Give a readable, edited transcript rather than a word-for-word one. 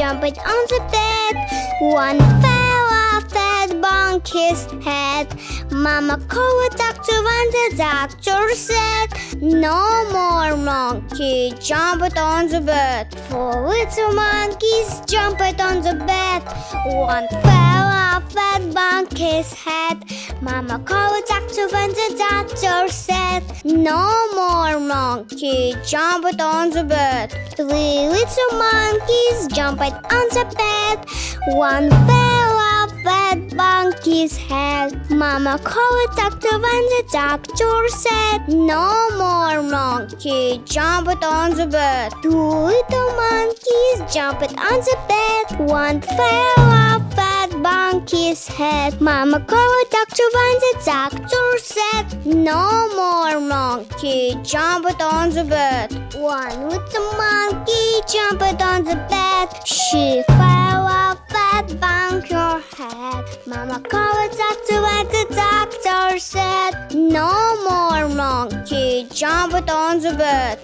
jumped on the bed. One fell off that monkey's head. Mama called a doctor and the doctor said, no more monkey jumped on the bed. Four little monkeys jumped on the bed. One fell off that monkey's head. Mama called a doctor and the doctor said, no more monkey jumped on the bed. Three little monkeys jumped on the bed. One fell off that monkey's head. Mama called a doctor and the doctor said, no more monkey jumped on the bed. Two little monkeys jumped on the bed. One fell off that monkey's head. Mama called a doctor and the doctor said, no more monkey jumped on the bed. One little monkey jumped on the bed. She fell off that monkey's head. Mama called a doctor and the doctor said, no more monkey jumped on the bed.